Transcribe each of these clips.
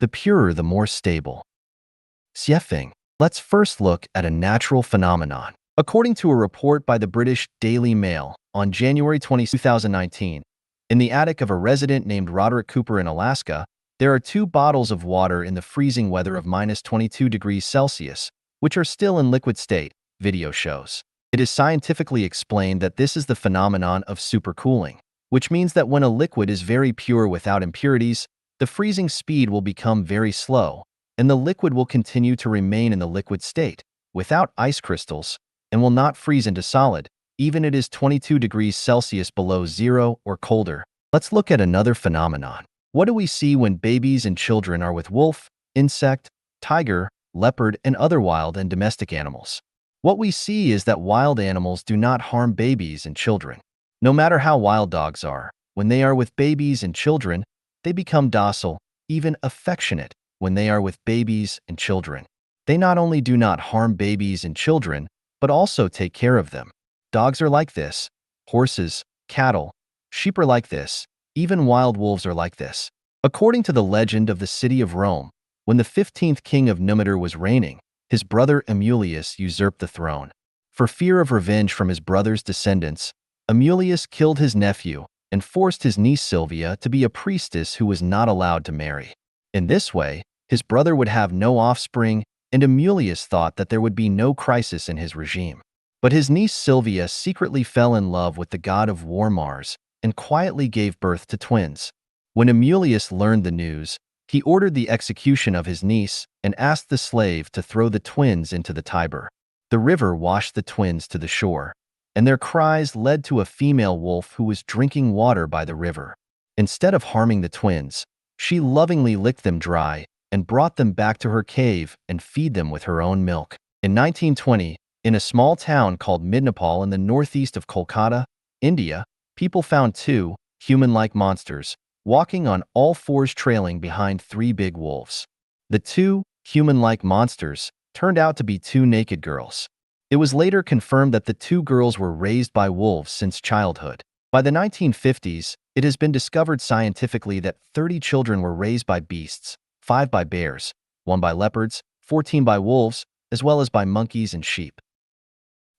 the purer the more stable. Xiefeng. Let's first look at a natural phenomenon. According to a report by the British Daily Mail on January 20, 2019, in the attic of a resident named Roderick Cooper in Alaska, there are 2 bottles of water in the freezing weather of minus 22 degrees Celsius, which are still in liquid state, video shows. It is scientifically explained that this is the phenomenon of supercooling, which means that when a liquid is very pure without impurities, the freezing speed will become very slow, and the liquid will continue to remain in the liquid state, without ice crystals, and will not freeze into solid, even if it is 22 degrees Celsius below zero or colder. Let's look at another phenomenon. What do we see when babies and children are with wolf, insect, tiger, leopard, and other wild and domestic animals? What we see is that wild animals do not harm babies and children. No matter how wild dogs are, when they are with babies and children, they become docile, even affectionate, when they are with babies and children. They not only do not harm babies and children, but also take care of them. Dogs are like this. Horses, cattle, sheep are like this. Even wild wolves are like this. According to the legend of the city of Rome, when the 15th king of Numitor was reigning, his brother Amulius usurped the throne. For fear of revenge from his brother's descendants, Amulius killed his nephew and forced his niece Silvia to be a priestess who was not allowed to marry. In this way, his brother would have no offspring, and Amulius thought that there would be no crisis in his regime. But his niece Silvia secretly fell in love with the god of war Mars and quietly gave birth to twins. When Amulius learned the news, he ordered the execution of his niece and asked the slave to throw the twins into the Tiber. The river washed the twins to the shore, and their cries led to a female wolf who was drinking water by the river. Instead of harming the twins, she lovingly licked them dry and brought them back to her cave and feed them with her own milk. In 1920, in a small town called Midnapal in the northeast of Kolkata, India, people found 2 human-like monsters walking on all fours trailing behind 3 big wolves. The 2 human-like monsters turned out to be 2 naked girls. It was later confirmed that the 2 girls were raised by wolves since childhood. By the 1950s, it has been discovered scientifically that 30 children were raised by beasts, 5 by bears, 1 by leopards, 14 by wolves, as well as by monkeys and sheep.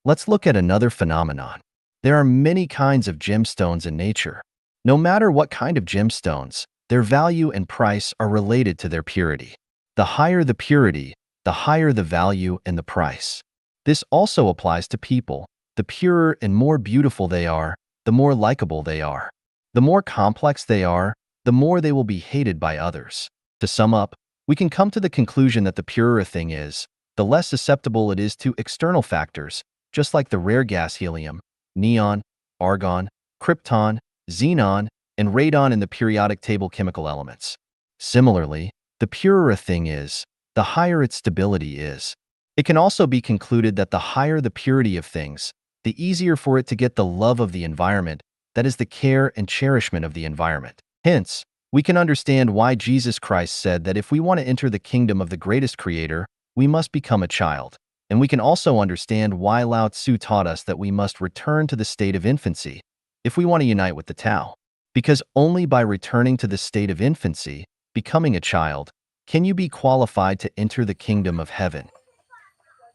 Let's look at another phenomenon. There are many kinds of gemstones in nature. No matter what kind of gemstones, their value and price are related to their purity. The higher the purity, the higher the value and the price. This also applies to people. The purer and more beautiful they are, the more likable they are. The more complex they are, the more they will be hated by others. To sum up, we can come to the conclusion that the purer a thing is, the less susceptible it is to external factors, just like the rare gas helium, neon, argon, krypton, xenon, and radon in the periodic table chemical elements. Similarly, the purer a thing is, the higher its stability is. It can also be concluded that the higher the purity of things, the easier for it to get the love of the environment, that is the care and cherishment of the environment. Hence, we can understand why Jesus Christ said that if we want to enter the kingdom of the greatest creator, we must become a child. And we can also understand why Lao Tzu taught us that we must return to the state of infancy if we want to unite with the Tao. Because only by returning to the state of infancy, becoming a child, can you be qualified to enter the kingdom of heaven.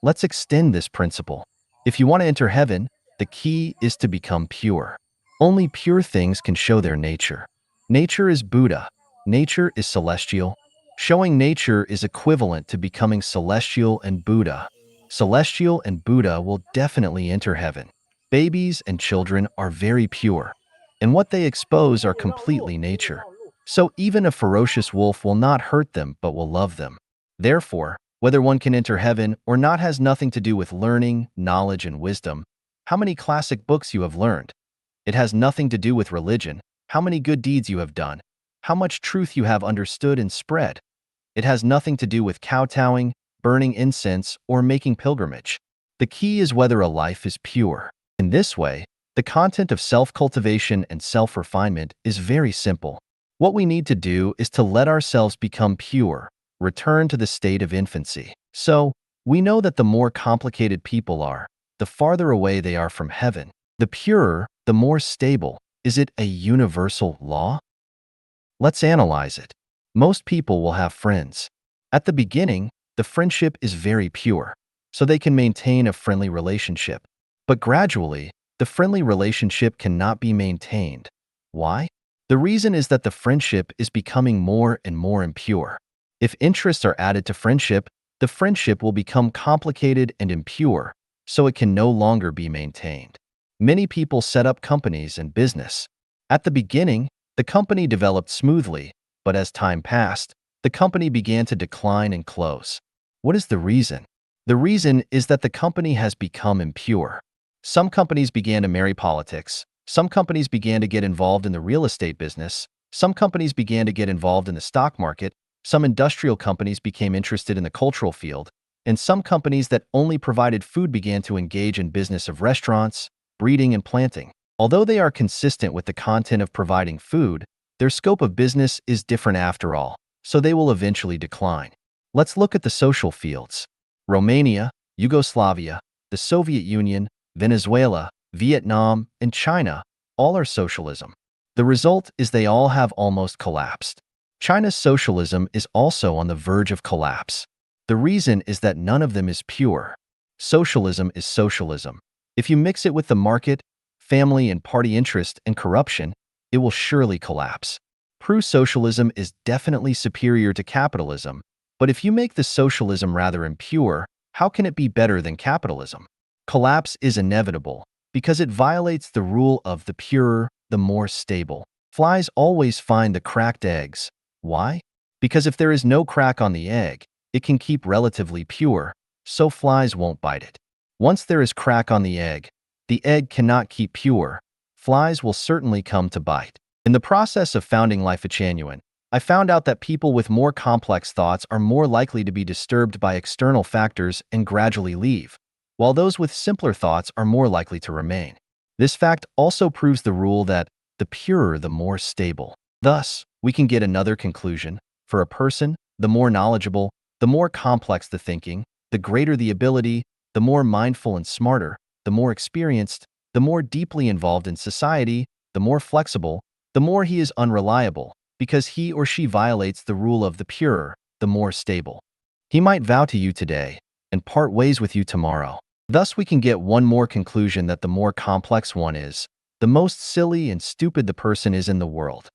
Let's extend this principle. If you want to enter heaven, the key is to become pure. Only pure things can show their nature. Nature is Buddha. Nature is celestial. Showing nature is equivalent to becoming celestial and Buddha. Celestial and Buddha will definitely enter heaven. Babies and children are very pure, and what they expose are completely nature. So even a ferocious wolf will not hurt them but will love them. Therefore, whether one can enter heaven or not has nothing to do with learning, knowledge, and wisdom. How many classic books you have learned. It has nothing to do with religion, how many good deeds you have done, how much truth you have understood and spread. It has nothing to do with kowtowing, burning incense, or making pilgrimage. The key is whether a life is pure. In this way, the content of self-cultivation and self-refinement is very simple. What we need to do is to let ourselves become pure, return to the state of infancy. So, we know that the more complicated people are, the farther away they are from heaven. The purer, the more stable. Is it a universal law? Let's analyze it. Most people will have friends. At the beginning, the friendship is very pure, so they can maintain a friendly relationship. But gradually, the friendly relationship cannot be maintained. Why? The reason is that the friendship is becoming more and more impure. If interests are added to friendship, the friendship will become complicated and impure, so it can no longer be maintained. Many people set up companies and business. At the beginning, the company developed smoothly, but as time passed, the company began to decline and close. What is the reason? The reason is that the company has become impure. Some companies began to marry politics. Some companies began to get involved in the real estate business. Some companies began to get involved in the stock market. Some industrial companies became interested in the cultural field. And some companies that only provided food began to engage in business of restaurants, breeding, and planting. Although they are consistent with the content of providing food, their scope of business is different after all, so they will eventually decline. Let's look at the social fields. Romania, Yugoslavia, the Soviet Union, Venezuela, Vietnam, and China all are socialism. The result is they all have almost collapsed. China's socialism is also on the verge of collapse. The reason is that none of them is pure. Socialism is socialism. If you mix it with the market, family and party interest and corruption, it will surely collapse. Pro-socialism is definitely superior to capitalism, but if you make the socialism rather impure, how can it be better than capitalism? Collapse is inevitable because it violates the rule of the purer, the more stable. Flies always find the cracked eggs. Why? Because if there is no crack on the egg, it can keep relatively pure, so flies won't bite it. Once there is crack on the egg cannot keep pure. Flies will certainly come to bite. In the process of founding Life Genuine, I found out that people with more complex thoughts are more likely to be disturbed by external factors and gradually leave, while those with simpler thoughts are more likely to remain. This fact also proves the rule that the purer, the more stable. Thus, we can get another conclusion. For a person, the more knowledgeable, the more complex the thinking, the greater the ability, the more mindful and smarter, the more experienced, the more deeply involved in society, the more flexible, the more he is unreliable, because he or she violates the rule of the purer, the more stable. He might vow to you today and part ways with you tomorrow. Thus, we can get one more conclusion that the more complex one is, the most silly and stupid the person is in the world.